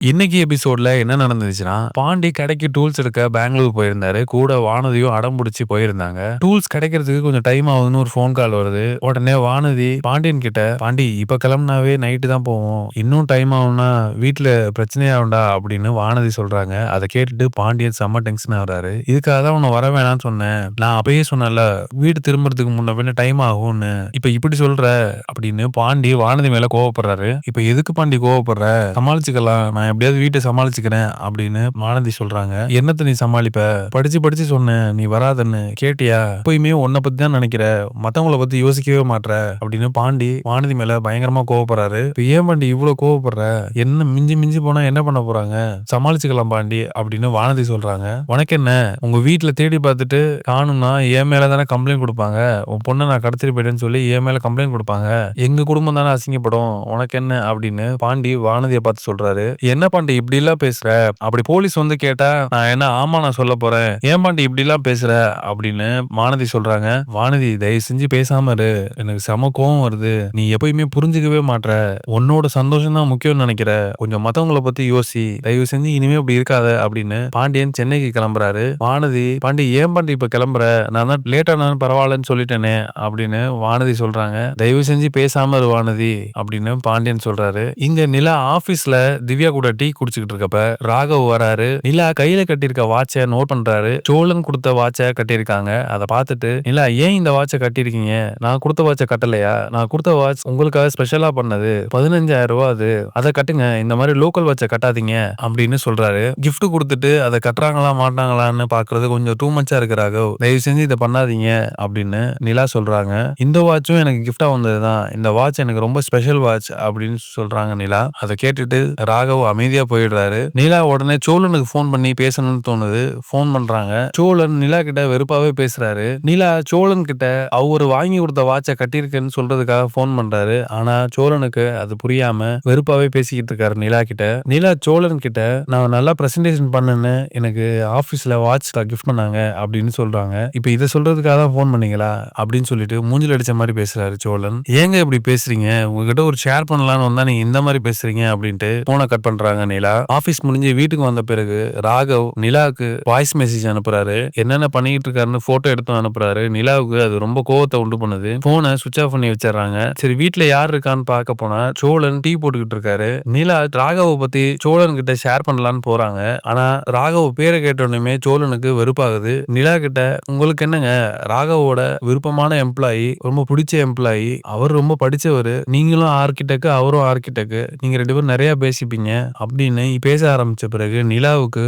இன்னைக்கு எபிசோட்ல என்ன நடந்துச்சுன்னா, பாண்டி கடைக்கு டூல்ஸ் எடுக்க பெங்களூர் போயிருந்தாரு. கூட வானதியும் அடம் புடிச்சு போயிருந்தாங்க. டூல்ஸ் கிடைக்கிறதுக்கு கொஞ்சம் டைம் ஆகுதுன்னு ஒரு ஃபோன் கால் வருது. உடனே வானதி பாண்டியன் கிட்ட, "பாண்டி இப்ப கிளம்புனாவே நைட்டு தான் போவோம். இன்னும் டைம் ஆகும்னா வீட்ல பிரச்சனையாகும்டா" அப்படின்னு வானதி சொல்றாங்க. அத கேட்டுட்டு பாண்டியன் செம்ம டென்ஷன் ஆகுறாரு. "இதுக்காக தான் உன்ன வர வேணாம்னு சொன்னேன். நான் அப்பயே சொன்னேன்ல, வீடு திரும்புறதுக்கு முன்ன பின்ன டைம் ஆகும்னு. இப்ப இப்படி சொல்ற" அப்படின்னு பாண்டி வானதி மேல கோவப்படுறாரு. "இப்ப எதுக்கு பாண்டி கோவப்படுற? சமாளிச்சுக்கலாம். நான் எப்படியாவது வீட்ட சமாளிச்சுக்கிறேன்" அப்படின்னு வானதி சொல்றாங்க. "என்னத்த நீ சமாளிப்ப? படிச்சு படிச்சு சொன்னேன் நீ வராதன்னு. கேட்டியா? எப்பயுமே உன்ன பத்தி தான் நினைக்கிற. மத்தவங்கள பத்தி யோசிக்கவே மாட்ற" அப்படின்னு பாண்டி வானதி மேல பயங்கரமா கோவப்படுறாரு. "இப்ப ஏன் பாண்டி இவ்ளோ கோவப்படுற? என்ன மிஞ்சி மிஞ்சி போனா என்ன பண்ண போறாங்க? சமாளிச்சுக்கலாம் பாண்டி" அப்படின்னு வானதி சொல்றாங்க. "உனக்கு என்ன? உங்க வீட்ல தேடி பார்த்துட்டு காணும்னா என் மேல தானே கம்ப்ளைண்ட் குடுப்பாங்க. உன் பொண்ண நான் கடத்திட்டு போயிட்டேன்னு சொல்லி என் மேல கம்ப்ளைண்ட் குடுப்பாங்க. எங்க குடும்பம் தானே அசிங்கப்படும். உனக்கு என்ன?" அப்படின்னு பாண்டி வானதிய பார்த்து சொல்றாரு. "என்ன பாண்டி இப்படிலாம் பேசுற? அப்படி போலீஸ் வந்து கேட்டா நான் என்ன ஆமா நான் சொல்லப் போறேன். ஏன் பாண்டி இப்படிலாம் பேசுற?" அப்படின்னு வானதி சொல்றாங்க. "வானதி தயவு செஞ்சு பேசாம இரு. எனக்கு செம கோவம் வருது. நீ எப்பயுமே புரிஞ்சுக்கவே மாட்ற. உன்னோட சந்தோஷம் தான் முக்கியம்னு நினைக்கிற. கொஞ்சம் மத்தவங்கள பத்தி யோசி. தயவு செஞ்சு இனிமே இப்படி இருக்காத" அப்படின்னு பாண்டியன் சென்னைக்கு கிளம்புறாரு. வானதி, "பாண்டி ஏன் பாண்டி இப்ப கிளம்புற? நான் தான் லேட் ஆனாலும் பரவாயில்லன்னு சொல்லிட்டேனே" அப்படின்னு வானதி சொல்றாங்க. "தயவு செஞ்சு பேசாம இரு வானதி" அப்படின்னு பாண்டியன் சொல்றாரு. இங்க நிலா ஆபீஸ்ல திவ்யா கூட டீ குடிச்சுக்கிட்டு இருக்கப்ப ராகவ் வராரு. நிலா கையில கட்டியிருக்க வாட்ச நோட் பண்றாரு. சோழன் கொடுத்த வாட்ச கட்டியிருக்காங்க. அத பார்த்துட்டு, "நிலா ஏன் இந்த வாட்ச கட்டியிருக்கீங்க? நான் கொடுத்த வாட்ச கட்டலையா? நான் கொடுத்த வாட்ச் உங்களுக்காக ஸ்பெஷலா பண்ணது. ₹15,000 அது. அத கட்டுங்க. இந்த மாதிரி லோக்கல் வாட்ச கட்டாதீங்க" அப்படின்னு சொல்றாரு. கிஃப்ட் குடுத்துட்டு அத கட்டுறாங்களா மாட்டாங்களான்னு பார்க்கிறது கொஞ்சம் டூ மச்சா இருக்கு ராகவ். தயவு செஞ்சு இத பண்ணாதீங்க அப்படின்னு நிலா சொல்றாங்க. "இந்த வாட்சும் எனக்கு கிஃப்ட்டா வந்ததுதான். இந்த வாட்ச் எனக்கு ரொம்ப ஸ்பெஷல் வாட்ச்" அப்படின்னு சொல்றாங்க நிலா. அத கேட்டுட்டு ராகவ் அமைதியா போயிடுறாரு. நிலா உடனே சோழனுக்கு ஃபோன் பண்ணி பேசணும்னு தோணுது. ஃபோன் பண்றாங்க. சோழன் நிலா கிட்ட வெறுப்பாவே பேசுறாரு. நிலா சோழன் கிட்ட அவரு வாங்கி கொடுத்த வாட்ச கட்டியிருக்கேன்னு சொல்றதுக்காக ஃபோன் பண்றாரு. ஆனா சோழனுக்கு அது புரியாம வெறுப்பாவே பேசிக்கிட்டு இருக்காரு நிலா கிட்ட. நிலா சோழன் கிட்ட, "நான் நல்லா பிரசன்டேஷன் பண்ணேன்னு எனக்கு ஆபீஸ்ல வாட்ச் கிஃப்ட் பண்ணாங்க" அப்படின்னு சொல்றாங்க. "இப்ப இத சொல்றதுக்காக தான் ஃபோன் பண்ணீங்களா?" அப்படின்னு சொல்லிட்டு மூஞ்சில அடிச்ச மாரி பேசுறாரு சோழன். "ஏங்க இப்படி பேசுறீங்க? உங்ககிட்ட ஒரு ஷேர் பண்ணலாம்னு வந்தா நீங்க இந்த மாரி பேசுறீங்க" அப்படின்ட்டு போன கட் பண்றாங்க நிலா. ஆபீஸ் முடிஞ்சு வீட்டுக்கு வந்த பிறகு ராகவ் நிலாவுக்கு வாய்ஸ் மெசேஜ் அனுப்புறாரு. என்னென்ன பண்ணிட்டு இருக்காருன்னு போட்டோ எடுத்து அனுப்புறாரு. நிலாவுக்கு அது ரொம்ப கோவத்த உண்டு பண்ணுது. போனை சுவிட்ச் ஆஃப் பண்ணி வச்சிடறாங்க. சரி வீட்ல யார் இருக்கான்னு பார்க்க போனா சோழன் டீ போட்டுக்கிட்டு இருக்காரு. நிலா ராகவ பத்தி சோழன் கிட்ட ஷேர் பண்ணலான்னு போறாங்க. ஆனா ராகவ் பேரை கேட்டோன்னுமே சோழனுக்கு வெறுப்பாகுது. நிலா கிட்ட, "உங்களுக்கு என்னங்க, ராகவோட விருப்பமான எம்ப்ளாயி, ரொம்ப பிடிச்ச எம்ப்ளாயி, அவர் ரொம்ப படிச்சவரு, நீங்களும் ஆர்கிடெக்ட் அவரும் ஆர்கிடெக்ட், நீங்க 2 பேரும் நிறைய பேசிப்பீங்க" அப்படின்னு பேச ஆரம்பிச்ச பிறகு நிலாவுக்கு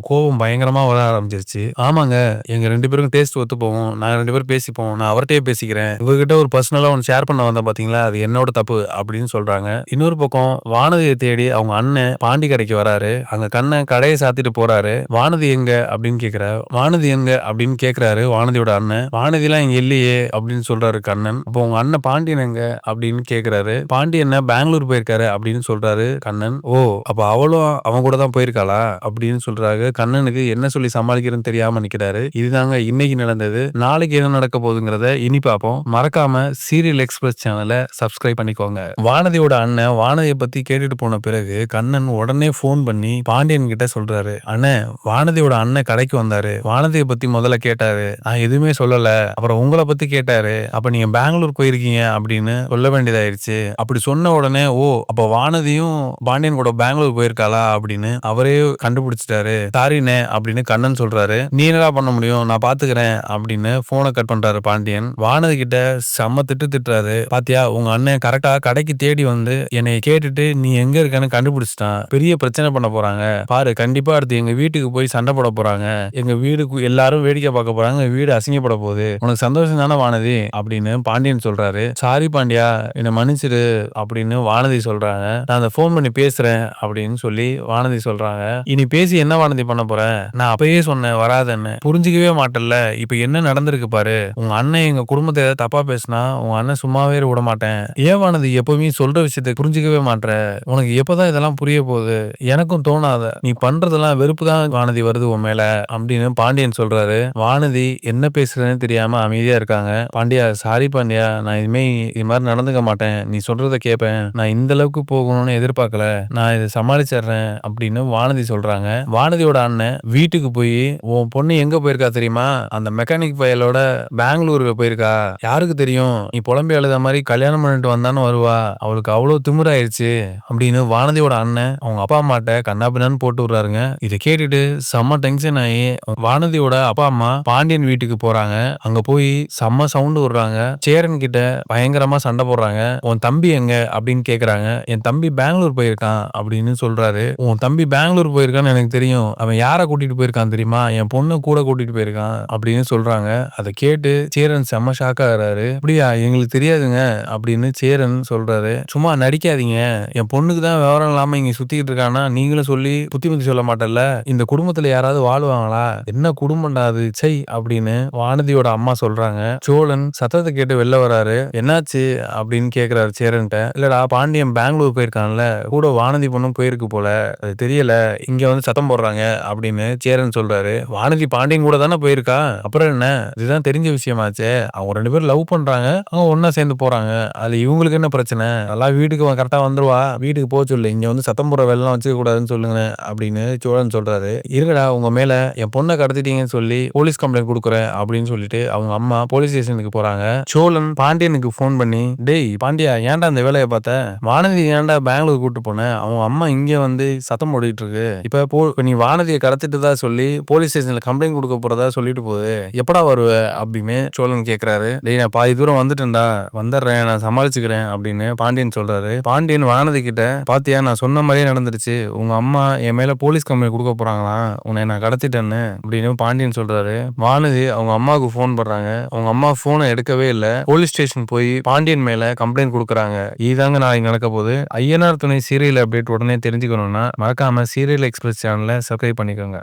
கோபம் பயங்கரமா வர ஆரம்பிச்சிருச்சு. "ஆமாங்க, எங்க 2 பேருக்கும் டேஸ்ட் ஒத்து போகும். நாங்க 2 பேரும் பேசிப்போம். நான் அவர்ட்டயே பேசிக்கிறேன். உங்ககிட்ட ஒரு பர்சனலா ஒன்னு ஷேர் பண்ண வந்தேன் பாத்தீங்களா, அது என்னோட தப்பு" அப்படின்னு சொல்றாங்க. இன்னொரு பக்கம் வானதியை தேடி அவங்க அண்ணன் பாண்டி கடைக்கு வராரு. அங்க கண்ணன் கடையை சாத்திட்டு போறாரு. "வானதி எங்க?" அப்படின்னு கேக்குறாரு. "வானதி எங்க?" அப்படின்னு கேக்குறாரு வானதியோட அண்ணன். "வானதிலாம் இங்க இல்லையே" அப்படின்னு சொல்றாரு கண்ணன். "அப்போ உங்க அண்ணன் பாண்டியன் எங்க?" அப்படின்னு கேக்குறாரு. "பாண்டியன் பெங்களூர் போயிருக்காரு" அப்படின்னு சொல்றாரு கண்ணன். "ஓ, அப்ப அவளும் அவன் கூட தான் போயிருக்காளா?" அப்படின்னு சொல்றாரு. கண்ணனுக்கு என்ன சொல்லி சமாளிக்கிறதுன்னு தெரியாம நிக்கிறாரு. இதுதாங்க இன்னைக்கு நடந்தது. நாளைக்கு என்ன நடக்க போகுதுங்கிறத இனி பார்ப்போம். மறக்காம சீரியல் எக்ஸ்பிரஸ் சேனல சப்ஸ்கிரைப் பண்ணிக்கோங்க. வானதியோட அண்ணன் வானதிய பத்தி கேட்டுட்டு போன பிறகு கண்ணன் உடனே ஃபோன் பண்ணி பாண்டியன் கிட்ட சொல்றாரு. "அண்ணே, வானதியோட அண்ணன் கடைக்கு வந்தாரு. வானதிய பத்தி முதல்ல கேட்டாரு. நான் எதுவுமே சொல்லல. அப்புறம் உங்கள பத்தி கேட்டாரு. அப்ப நீங்க பெங்களூர் போயிருக்கீங்க அப்படின்னு சொல்ல வேண்டியதாயிருச்சு. அப்படி சொன்ன உடனே, ஓ, அப்ப வானதியும் பாண்டியன் கூட பெங்களூர் போயிருக்காளா அப்படின்னு அவரே கண்டுபிடிச்சிட்டாரு. சாரிண்ணே" அப்படின்னு கண்ணன் சொல்றாரு. "நீ என்னடா பண்ண முடியும்? நான் பாத்துக்கிறேன்" அப்படின்னு போனை கட் பண்றாரு பாண்டியன். வானதி கிட்ட செம்ம திட்டுறாரு. "பாத்தியா, உங்க அண்ணன் கரெக்டா கடைக்கு தேடி வந்து என்னைய கேட்டுட்டு நீ எங்க இருக்கன்னு கண்டுபிடிச்சிட்டான். பெரிய பிரச்சனை பண்ண போறாங்க பாரு. கண்டிப்பா அடுத்து எங்க வீட்டுக்கு போய் சண்டை போட போறாங்க. எங்க வீடுக்கு எல்லாரும் வேடிக்கை பார்க்க போறாங்க. வீடு அசிங்கப்பட போகுது. உனக்கு சந்தோஷம் தானே வானதி?" அப்படின்னு பாண்டியன் சொல்றாரு. "சாரி பாண்டியா, என்ன மன்னிச்சிரு" அப்படின்னு வானதி சொல்றாங்க. "நான் அந்த ஃபோன் பண்ணி பேசுறேன்" அப்படின்னு சொல்லி வானதி சொல்றாங்க. "இனி பேசி என்ன வானதி பண்ண போற? நான் அப்பயே சொன்னேன் வராதன்னு. புரிஞ்சுக்கவே மாட்டல்ல. இப்ப என்ன நடந்திருக்கு பாரு. உங்க அண்ணன் எங்க குடும்பத்தை ஏதாவது தப்பா பேசினா உங்க அண்ணன் சும்மாவே விட மாட்டேன். ஏன் வானதி எப்பவுமே சொல்ற விஷயத்தை புரிஞ்சுக்கவே மாட்ற? உனக்கு எப்பதான் இதெல்லாம் புரிய போகுது? எனக்கும் தோணாத. நீ பண்றதெல்லாம் வெறுப்பு தான் வானதி வருது உன் மேல" அப்படின்னு பாண்டியன் சொல்றாரு. வானதி என்ன பேசுறதுன்னு தெரியாம அமைதியா இருக்காங்க. "பாண்டியா, சாரி பாண்டியா. நான் இனிமே இது மாதிரி நடந்துக்க மாட்டேன். நீ சொல்றத கேட்பேன். நான் இந்த அளவுக்கு போகணும்னு எதிர்பார்க்கல. நான் இதை சமாளிச்சிடுறேன் அப்படின்னு வானதி சொல்றாங்க. வானதியோட அண்ணன் வீட்டுக்கு போய் உன் பொண்ணு எங்க போயிருக்கா தெரியுமா? அந்த மெக்கானிக் பயலோட பெங்களூருக்கு போயிருக்கா. யாருக்கு தெரியும்? நீ புலம்பி அழுத மாதிரி கல்யாணம் பண்ணிட்டு வந்தான்னு வருவா. அவளுக்கு அவ்வளவு திமிராயிருச்சு அப்படின்னு வானதியோட அண்ணன் அவங்க அப்பா அம்மாட்ட கண்ணாபின்னான்னு போட்டு விடுறாருங்க. இதை கேட்டுட்டு செம்ம டென்ஷன் ஆகி வானதியோட அப்பா அம்மா பாண்டியன் வீட்டுக்கு போறாங்க. அங்க போய் செம்ம சவுண்ட் விடுறாங்க. சேரன் கிட்ட பயங்கரமா சண்டை போடுறாங்க. உன் தம்பி எங்க அப்படின்னு கேக்குறாங்க. என் தம்பி பெங்களூர் போயிருக்கான் அப்படின்னு சொல்றாரு. உன் தம்பி பெங்களூர் போயிருக்கான்னு எனக்கு தெரியும். அவன் யார கூட்டிட்டு போயிருக்கான் தெரியுமா? என் பொண்ணு கூட கூட்டிட்டு போயிருக்கான் அப்படின்னு சொல்றாங்க. அதை கேட்டு சேரன் செம்ம ஷாக் ஆகுறாரு. அப்படியா, எங்களுக்கு தெரியாதுங்க அப்படின்னு சேரன் சொல்றாரு. சும்மா நடிக்காதீங்க. என் பொண்ணுக்கு தான் விவரம் இல்லாம இங்க சுத்திக்கிட்டு இருக்கானா நீங்களும் சொல்லி புத்திமதி சொல்ல மாட்டல. இந்த குடும்பத்துல யாராவது வாழ்வாங்களா? என்ன குடும்பம்டா அது, சை அப்படின்னு வானதியோட அம்மா சொல்றாங்க. சோழன் சத்தத்தை கேட்டு வெளில வராரு. என்னாச்சு அப்படின்னு கேக்குறாரு சேரன்ட்ட. இல்லடா, பாண்டியன் பெங்களூர் போயிருக்கான்ல, கூட வானதி பொண்ணும் போயிருக்கு போல, அது தெரியல, இங்க வந்து சத்தம் போடுறாங்க அப்படின்னு சேரன் சொல்றாரு. வானதி பாண்டியன் கூட தானே போயிருக்கா, அப்புறம் என்ன, இதுதான் தெரிஞ்ச விஷயமாச்சே. அவங்க 2 பேரும் லவ் பண்றாங்க, அவங்க ஒன்னா சேர்ந்து போறாங்க. அதுல இவங்களுக்கு என்ன பிரச்சனை? நல்லா வீட்டுக்கு கரெக்டா வந்துருவா, வீட்டுக்கு போக சொல்லு, இங்க வந்து சத்தம் போடுற வேலை வச்சுக்க கூடாதுன்னு சொல்லுங்க அப்படின்னு சோழன் சொல்றாரு. இருங்கடா, உங்க மேல என் பொண்ணை கடத்திட்டீங்கன்னு சொல்லி போலீஸ் கம்ப்ளைண்ட் கொடுக்குறேன் அப்படின்னு சொல்லிட்டு அவங்க அம்மா போலீஸ் ஸ்டேஷனுக்கு போறாங்க. சோழன் பாண்டியனுக்கு போன் பண்ணி, டேய் பாண்டியா, ஏன்டா அந்த வேலையை பார்த்த? வானதி ஏன்டா பெங்களூர் கூட்டு போன? அவங்க அம்மா இங்க வந்து சத்தம் போட்டுட்டு இருக்கு. இப்ப நீ வானதியை கடத்திட்டு தான் சொல்லி போலீஸ் ஸ்டேஷன்ல கம்ப்ளைண்ட் கொடுக்க போறதா சொல்லிட்டு போகுது, எப்படா வருவ அப்படின்னு சோழன் கேக்குறாரு. டேய், நான் பாதி தூரம் வந்துட்டேன்டா, வந்துடுறேன், நான் சமாளிச்சுக்கிறேன் அப்படின்னு பாண்டியன் சொல்றாரு. பாண்டியன் வானதி கிட்ட, பாத்தியா, நான் சொன்ன மாதிரியே நடந்துருச்சு, உங்க அம்மா என் மேல போலீஸ் கம்ப்ளைண்ட் கொடுக்க போறாங்களாம், உன்னை நான் கடத்திட்டேன்னு அப்படின்னு பாண்டியன் சொல்றாரு. வானதி அவங்க அம்மாவுக்கு போன் பண்றாங்க. அவங்க அம்மா போனை எடுக்கவே இல்லை. போலீஸ் ஸ்டேஷன் போய் பாண்டியன் மேல கம்ப்ளைண்ட் கொடுக்குறாங்க. இதாங்க நாளைக்கு நடக்க போகுது. ஐயனார் துணை சீரியல் அப்டேட் உடனே தெரிஞ்சுக்கணும்னா மறக்காம சீரியல் எக்ஸ்பிரஸ் சேனலை சப்ஸ்கிரைப் பண்ணிக்கோங்க.